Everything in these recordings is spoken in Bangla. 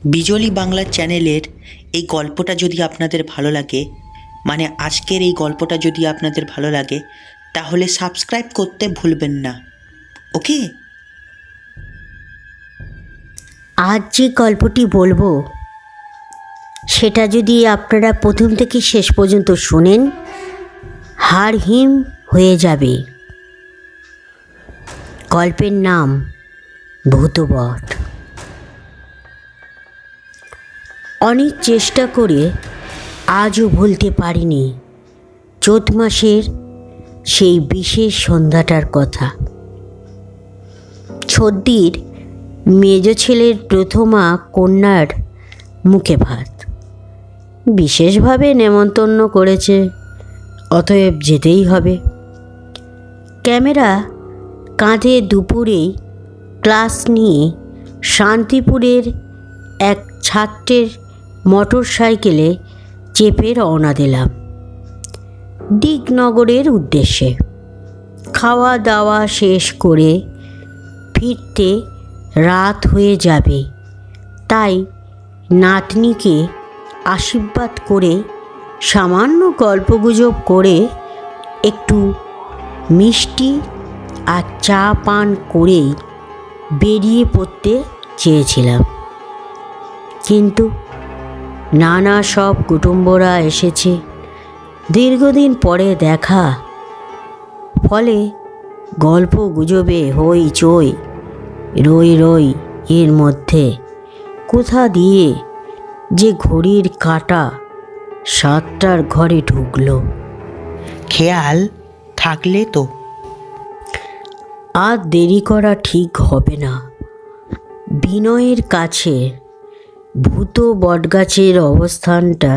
বিজলি বাংলা চ্যানেলের এই গল্পটা যদি আপনাদের ভালো লাগে, মানে আজকের এই গল্পটা যদি আপনাদের ভালো লাগে, তাহলে সাবস্ক্রাইব করতে ভুলবেন না। ওকে? আজ যে গল্পটি বলবো সেটা যদি আপনারা প্রথম থেকে শেষ পর্যন্ত শোনেন, হাড় হিম হয়ে যাবে। গল্পের নাম ভূতবট। অনেক চেষ্টা করে আজও ভুলতে পারিনি চৈত মাসের সেই বিশেষ সন্ধ্যাটার কথা। ছদ্দির মেজ ছেলের প্রথমা কন্যার মুখে ভাত, বিশেষভাবে নেমন্তন্ন করেছে, অতএব যেতেই হবে। ক্যামেরা কাঁধে দুপুরেই ক্লাস নিয়ে শান্তিপুরের এক ছাত্রের মোটর সাইকেলে চেপে রওনা দিলাম দিকনগরের উদ্দেশ্যে। খাওয়া দাওয়া শেষ করে ফিরতে রাত হয়ে যাবে, তাই নাতনিকে আশীর্বাদ করে সামান্য গল্পগুজব করে একটু মিষ্টি আর চা পান করেই বেরিয়ে পড়তে চেয়েছিলাম, কিন্তু নানা সব কুটুম্বরা এসেছে, দীর্ঘদিন পরে দেখা, ফলে গল্প গুজবে হইচই রই রই এর মধ্যে কোথা দিয়ে যে ঘড়ির কাঁটা 7টার ঘরে ঢুকলো। খেয়াল থাকলে তো আর দেরি করা ঠিক হবে না। বিনয়ের কাছে ভূত বটগাছের অবস্থানটা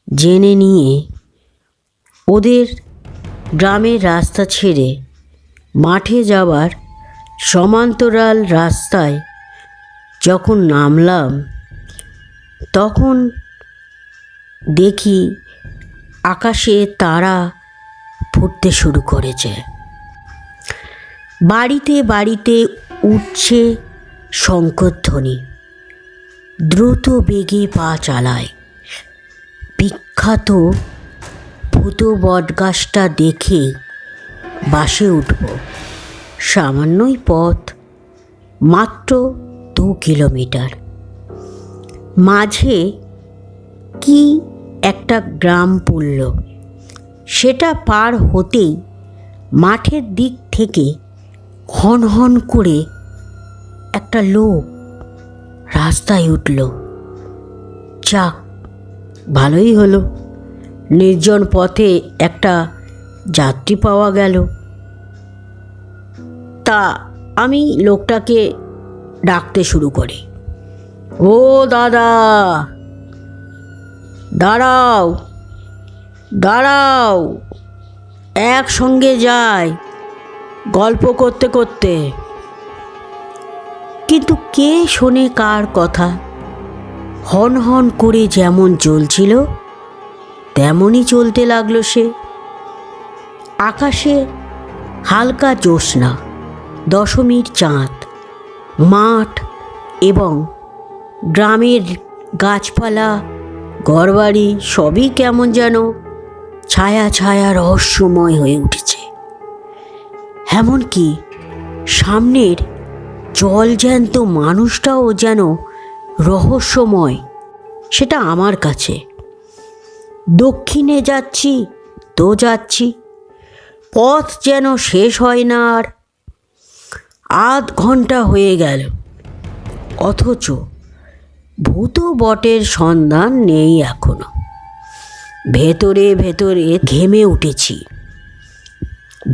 জেনে নিয়ে ওদের গ্রামের রাস্তা ছেড়ে মাঠে যাওয়ার সমান্তরাল রাস্তায় যখন নামলাম, তখন দেখি আকাশে তারা ফুটতে শুরু করেছে। বাড়িতে বাড়িতে উঠছে শঙ্খধ্বনি। দ্রুত বেগে পা চালায়। বিখ্যাত ভূত বটগাছটা দেখে বাসে উঠব। সামান্যই পথ, মাত্র 2 কিলোমিটার। মাঝে কি একটা গ্রাম পড়ল। সেটা পার হতেই মাঠের দিক থেকে হন হন করে একটা লোক রাস্তায় উঠল। যাক, ভালোই হলো, নির্জন পথে একটা যাত্রী পাওয়া গেল। তা আমি লোকটাকে ডাকতে শুরু করি, ও দাদা, দাঁড়াও দাঁড়াও, একসঙ্গে যাই গল্প করতে করতে। কিন্তু কে শোনে কার কথা? হন হন করে যেমন চলছিল তেমনই চলতে লাগলো সে। আকাশে হালকা জ্যোৎস্না, দশমীর চাঁদ, মাঠ এবং গ্রামের গাছপালা, ঘরবাড়ি সবই কেমন যেন ছায়া ছায়া রহস্যময় হয়ে উঠেছে। এমনকি সামনের জলজ্যান্ত মানুষটাও যেন রহস্যময়, সেটা আমার কাছে। দক্ষিণে যাচ্ছি তো যাচ্ছি, পথ যেন শেষ হয় না। আর আধ ঘন্টা হয়ে গেল, অথচ ভূত বটের সন্ধান নেই এখনো। ভেতরে ভেতরে ঘেমে উঠেছি।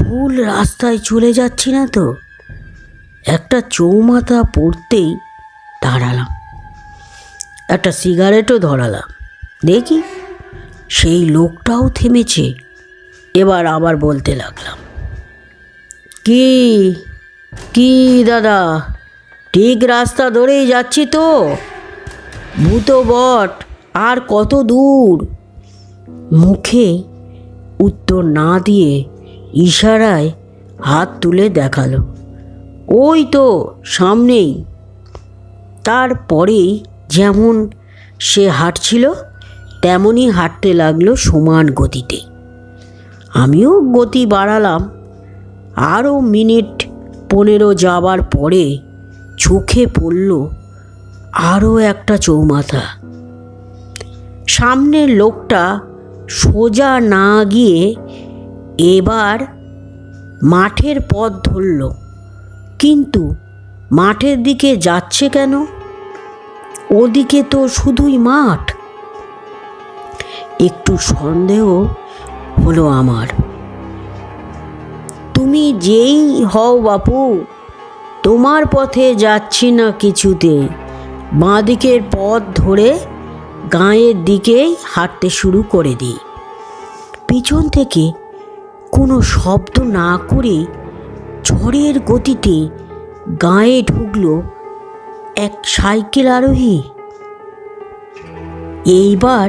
ভুল রাস্তায় চলে যাচ্ছি না তো? একটা চৌমাথা পড়তেই দাঁড়ালাম, একটা সিগারেটও ধরালাম। দেখি সেই লোকটাও থেমেছে। এবার আবার বলতে লাগলাম, কি কি দাদা, ঠিক রাস্তা ধরেই যাচ্ছি তো? ভূত বট আর কত দূর? মুখে উত্তর না দিয়ে ইশারায় হাত তুলে দেখালো, ওই তো সামনেই। তারপরেই যেমন সে হাঁটছিল তেমনই হাঁটতে লাগলো সমান গতিতে। আমিও গতি বাড়ালাম। আরও মিনিট 15 যাবার পরে চোখে পড়ল আরও একটা চৌমাথা। সামনের লোকটা সোজা না গিয়ে এবার মাঠের পথ ধরল, কিন্তু মাঠের দিকে যাচ্ছে কেন? ওদিকে তো শুধুই মাঠ। একটু সন্দেহ হলো আমার। তুমি যেই হও বাপু, তোমার পথে যাচ্ছি না কিছুতে। বাঁদিকের পথ ধরে গাঁয়ের দিকেই হাঁটতে শুরু করে দিই। পিছন থেকে কোনো শব্দ না করে ঝড়ের গতিতে গাঁয়ে ঢুকলো এক সাইকেল আরোহী। এইবার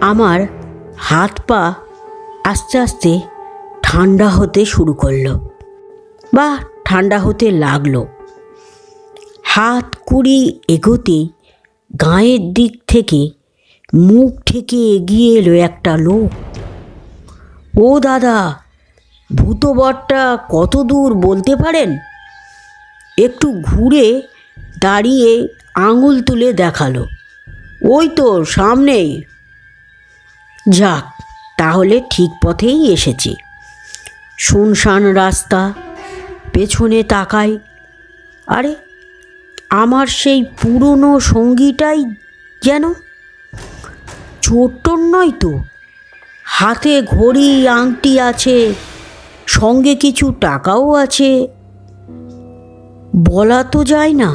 আমার হাত পা আস্তে আস্তে ঠান্ডা হতে শুরু করলো, বা ঠান্ডা হতে লাগলো। হাত কুড়ি এগোতে গাঁয়ের দিক থেকে মুখ ঠেকে এগিয়ে এলো একটা লোক। ও দাদা, ভূতবটটা কত দূর বলতে পারেন? একটু ঘুরে দাঁড়িয়ে আঙুল তুলে দেখালো। ওই তো সামনেই। যাক, তাহলে ঠিক পথেই এসেছি। শুনশান রাস্তা। পেছনে তাকাই, আরে আমার সেই পুরনো সঙ্গীটাই যেন। চোর নয় তো, হাতে ঘড়ি আংটি আছে, সঙ্গে কিছু টাকাও আছে। বলা তো যায় না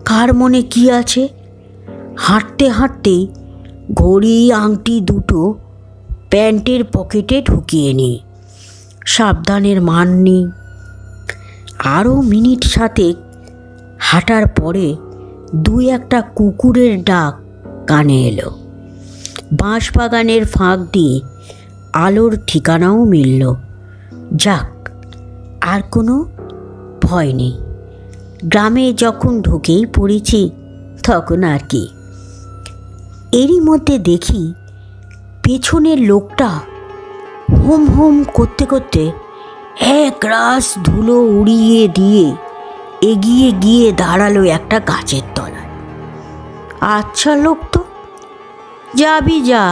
কার মনে কি আছে। হাঁটতে হাঁটতে ঘড়ি আংটি দুটো প্যান্টের পকেটে ঢুকিয়ে নিই। সাবধানের মান নেই। আরও মিনিট 7 হাঁটার পরে 2-1টা কুকুরের ডাক কানে এলো। বাঁশবাগানের ফাঁক দিয়ে আলোর ঠিকানাও মিলল। যাক, আর কোনো ভয় নেই। গ্রামে যখন ঢুকেই পড়েছি তখন আর কি। এরই মধ্যে দেখি পেছনের লোকটা হোম হোম করতে করতে এক রাশ ধুলো উড়িয়ে দিয়ে এগিয়ে গিয়ে দাঁড়ালো একটা গাছের তলায়। আচ্ছা লোক তো, যাবি যা,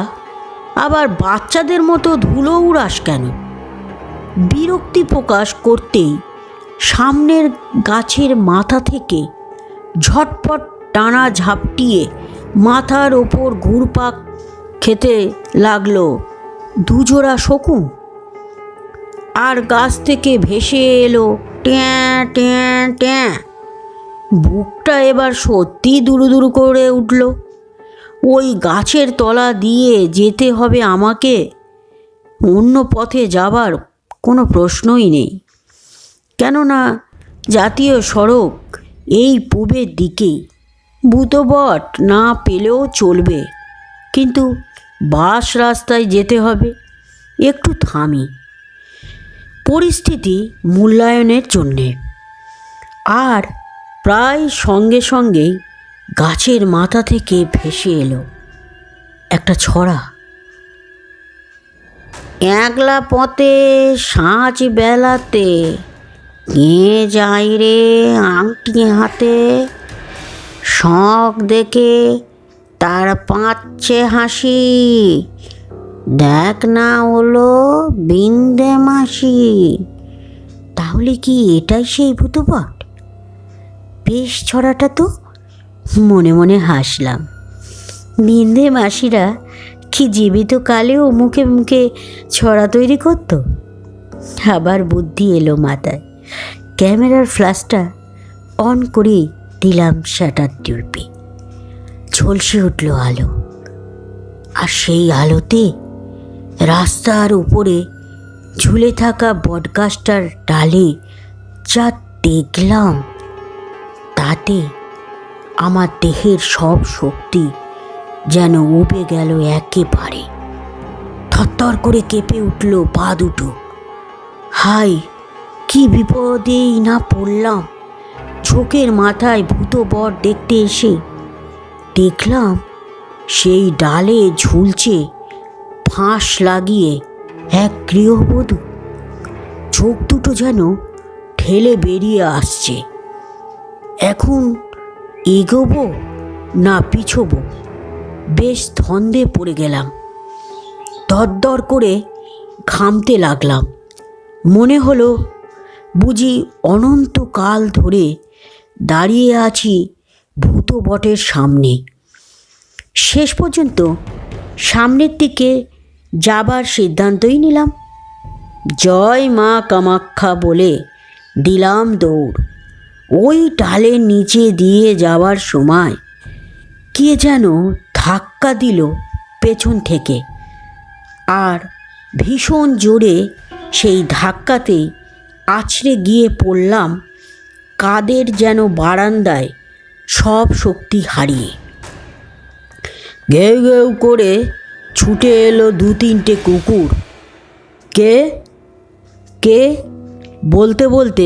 আবার বাচ্চাদের মতো ধুলো উড়াস কেন? বিরক্তি প্রকাশ করতেই সামনের গাছের মাথা থেকে ঝটপট টানা ঝাপটিয়ে মাথার ওপর ঘুরপাক খেতে লাগলো 2 জোড়া শকুন। আর গাছ থেকে ভেসে এলো ট্যাঁ ট্যাঁ ট্যাঁ। বুকটা এবার সত্যি দুরু দুরু করে উঠল। ওই গাছের তলা দিয়ে যেতে হবে আমাকে, অন্য পথে যাবার কোনো প্রশ্নই নেই। কেননা জাতীয় সড়ক এই পূবের দিকেই। ভূতবট না পেলেও চলবে, কিন্তু বাস রাস্তায় যেতে হবে। একটু থামি পরিস্থিতি মূল্যায়নের জন্যে। আর প্রায় সঙ্গে সঙ্গেই গাছের মাথা থেকে ভেসে এলো একটা ছড়া। একলা পথে সাঁঝ বেলাতে কে যাই রে আংটি হাতে, শখ দেখে তার পাচ্ছে হাসি, দেখ না হলো বিন্দে মাসি। তাহলে কি এটাই সেই ভূতবট? বেশ ছড়াটা তো, মনে মনে হাসলাম। বিন্দে মাসিরা কি জীবিত কালেও মুখে মুখে ছড়া তৈরি করতো? আবার বুদ্ধি এলো মাথায়। ক্যামেরার ফ্ল্যাশটা অন করে দিলাম শাটার টিপে। ঝলসে উঠল আলো। আর সেই আলোতে রাস্তার উপরে ঝুলে থাকা বটগাছটার ডালে যা দেখলাম, তাতে আমার দেহের সব শক্তি যেন উবে গেল একেবারে। থরথর করে কেঁপে উঠল পা দুটো। হাই, কি বিপদেই না পড়লাম! ঝোঁকের মাথায় ভূতবট দেখতে এসে দেখলাম সেই ডালে ঝুলছে ফাঁস লাগিয়ে এক গৃহবধূ। চোখ দুটো যেন ঠেলে বেরিয়ে আসছে। এখন এগোবো না পিছোবো, বেশ ধন্দে পড়ে গেলাম। দরদর করে ঘামতে লাগলাম। মনে হলো বুঝি অনন্তকাল ধরে দাঁড়িয়ে আছি ভূত বটের সামনে। শেষ পর্যন্ত সামনের দিকে যাবার সিদ্ধান্তই নিলাম। জয় মা কামাখ্যা বলে দিলাম দৌড়। ওই ডালের নিচে দিয়ে যাওয়ার সময় কে যেন ধাক্কা দিল পেছন থেকে, আর ভীষণ জোরে সেই ধাক্কাতে আছড়ে গিয়ে পড়লাম কাদের যেন বারান্দায় সব শক্তি হারিয়ে। ঘেউ ঘেউ করে ছুটে এলো 2-3টে কুকুর। কে কে বলতে বলতে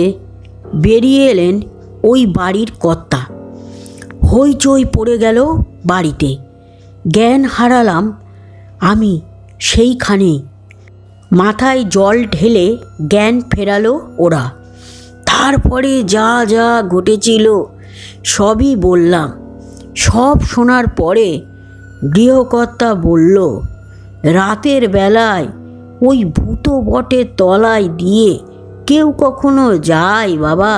বেরিয়ে এলেন ওই বাড়ির কর্তা। হইচই পড়ে গেল বাড়িতে। জ্ঞান হারালাম আমি সেইখানেই। মাথায় জল ঢেলে জ্ঞান ফেরালো ওরা। তারপরে যা যা ঘটেছিল সবই বললাম। সব শোনার পরে গৃহকর্তা বলল, রাতের বেলায় ওই ভূত বটের তলায় দিয়ে কেউ কখনো যায় বাবা?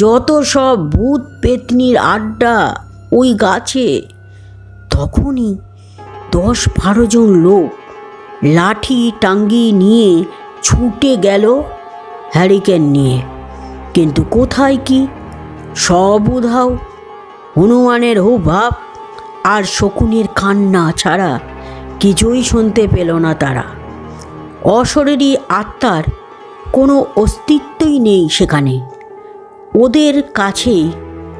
যত সব ভূত পেতনির আড্ডা ওই গাছে। তখনই 10-12 জন লোক লাঠি টাঙ্গি নিয়ে ছুটে গেল হ্যারিকেন নিয়ে। কিন্তু কোথায় কি, সব উধাও। হনুমানের হুভাব আর শকুনের কান্না ছাড়া কিছুই শুনতে পেল না তারা। অশরীরী আত্মার কোনো অস্তিত্বই নেই সেখানে। ওদের কাছেই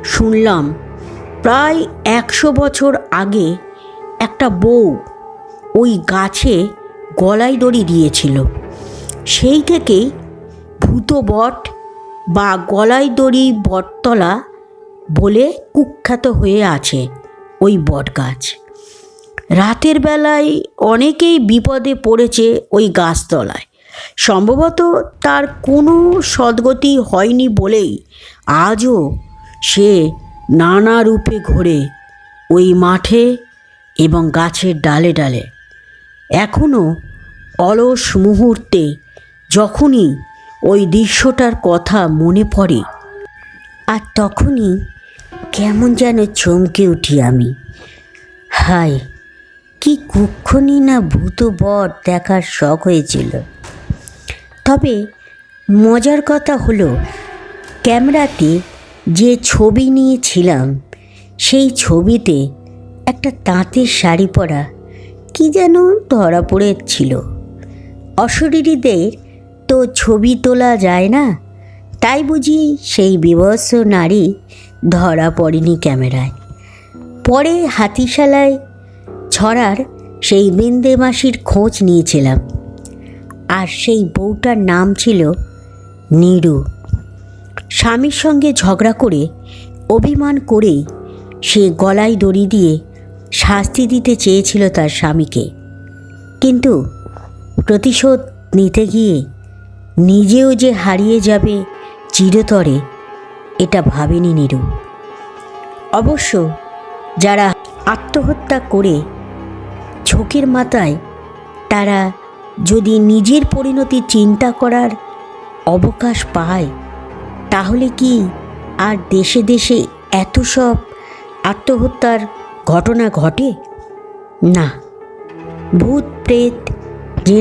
শুনলাম প্রায় 100 বছর আগে একটা বউ ওই গাছে গলায় দড়ি দিয়েছিল। সেই থেকেই ভূত বট বা গলায় দড়ি বটতলা বলে কুখ্যাত হয়ে আছে ওই বট গাছ। রাতের বেলায় অনেকেই বিপদে পড়েছে ওই গাছতলায়। সম্ভবত তার কোনো সদ্গতি হয়নি বলেই আজও সে নানা রূপে ঘোরে ওই মাঠে এবং গাছের ডালে ডালে। এখনও অলস মুহূর্তে যখনই ওই দৃশ্যটার কথা মনে পড়ে, আর তখনই কেমন যেন চমকে উঠি আমি। হায়, কি কুক্ষণই না ভূত বট দেখার শখ হয়েছিল। তবে মজার কথা হলো, ক্যামেরাতে যে ছবি নিয়েছিলাম সেই ছবিতে একটা তাঁতের শাড়ি পরা কি যেন ধরা পড়েছিল। অশরীরীদের তো ছবি তোলা যায় না, তাই বুঝি সেই বিভৎস নারী ধরা পড়েনি ক্যামেরায়। পরে হাতিশালায় ছড়ার সেই বিন্দে মাসির খোঁজ নিয়েছিলাম, আর সেই বউটার নাম ছিল নীরু। স্বামীর সঙ্গে ঝগড়া করে অভিমান করেই সে গলায় দড়ি দিয়ে শাস্তি দিতে চেয়েছিল তার স্বামীকে, কিন্তু প্রতিশোধ নিতে গিয়ে নিজেও যে হারিয়ে যাবে চিরতরে এটা ভাবেনি নীরু। অবশ্য যারা আত্মহত্যা করে ঝোঁকের মাথায়, তারা যদি নিজের পরিণতি চিন্তা করার অবকাশ পায়, তাহলে কি আর দেশে দেশে এত সব আত্মহত্যার ঘটনা ঘটে? না, ভূত প্রেত